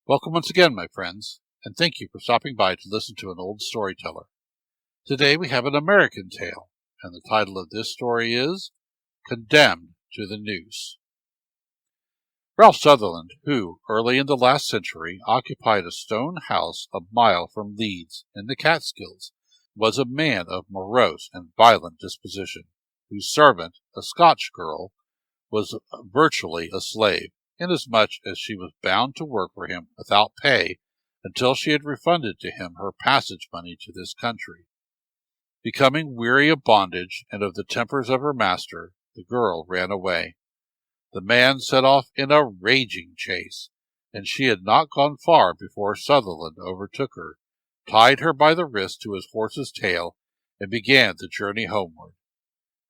Welcome once again, my friends, and thank you for stopping by to listen to an old storyteller. Today we have an American tale, and the title of this story is Condemned to the Noose. Ralph Sutherland, who, early in the last century, occupied a stone house a mile from Leeds in the Catskills, was a man of morose and violent disposition, whose servant, a Scotch girl, was virtually a slave, inasmuch as she was bound to work for him without pay until she had refunded to him her passage money to this country. Becoming weary of bondage and of the tempers of her master, the girl ran away. The man set off in a raging chase, and she had not gone far before Sutherland overtook her, tied her by the wrist to his horse's tail, and began the journey homeward.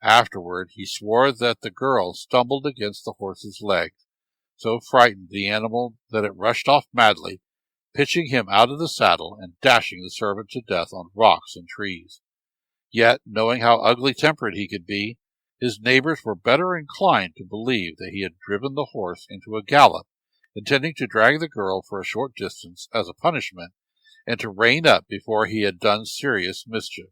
Afterward he swore that the girl stumbled against the horse's leg, so frightened the animal that it rushed off madly, pitching him out of the saddle and dashing the servant to death on rocks and trees. Yet, knowing how ugly-tempered he could be, his neighbors were better inclined to believe that he had driven the horse into a gallop, intending to drag the girl for a short distance as a punishment, and to rein up before he had done serious mischief.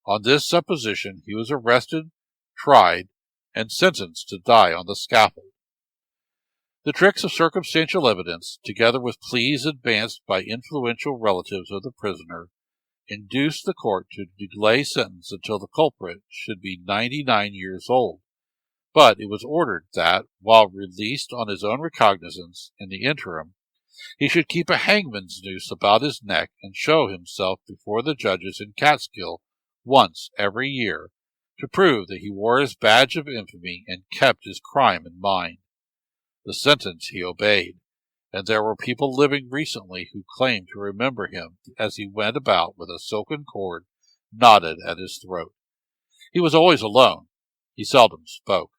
On this supposition he was arrested, tried, and sentenced to die on the scaffold. The tricks of circumstantial evidence, together with pleas advanced by influential relatives of the prisoner, induced the court to delay sentence until the culprit should be 99 years old, but it was ordered that, while released on his own recognizance in the interim, he should keep a hangman's noose about his neck and show himself before the judges in Catskill once every year, to prove that he wore his badge of infamy and kept his crime in mind. The sentence he obeyed, and there were people living recently who claimed to remember him as he went about with a silken cord knotted at his throat. He was always alone. He seldom spoke.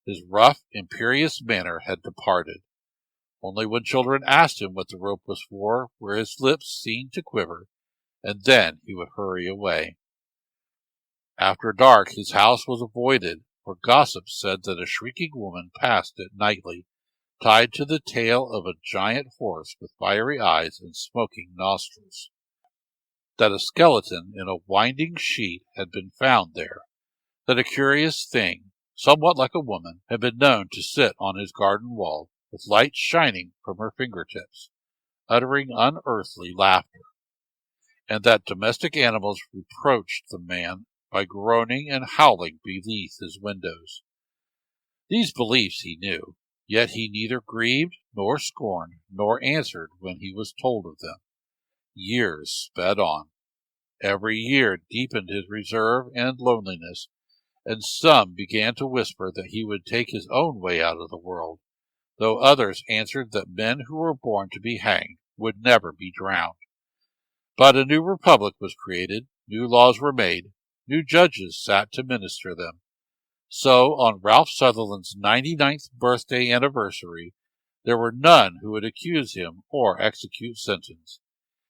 His rough, imperious manner had departed. Only when children asked him what the rope was for were his lips seen to quiver, and then he would hurry away. After dark his house was avoided, for gossip said that a shrieking woman passed it nightly, tied to the tail of a giant horse with fiery eyes and smoking nostrils. That a skeleton in a winding sheet had been found there. That a curious thing, somewhat like a woman, had been known to sit on his garden wall, with light shining from her fingertips, uttering unearthly laughter. And that domestic animals reproached the man by groaning and howling beneath his windows. These beliefs he knew, yet he neither grieved nor scorned nor answered when he was told of them. Years sped on. Every year deepened his reserve and loneliness, and some began to whisper that he would take his own way out of the world, though others answered that men who were born to be hanged would never be drowned. But a new republic was created, new laws were made, new judges sat to minister them. So, on Ralph Sutherland's 99th birthday anniversary, there were none who would accuse him or execute sentence.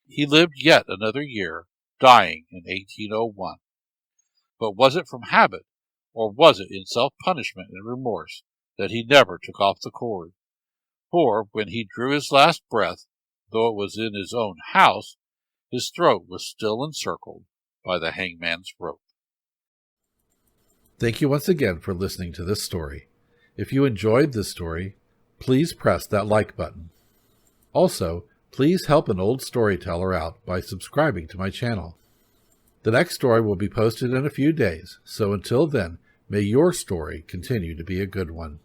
He lived yet another year, dying in 1801. But was it from habit, or was it in self-punishment and remorse, that he never took off the cord? For, when he drew his last breath, though it was in his own house, his throat was still encircled by the hangman's rope. Thank you once again for listening to this story. If you enjoyed this story, please press that like button. Also, please help an old storyteller out by subscribing to my channel. The next story will be posted in a few days, so until then, may your story continue to be a good one.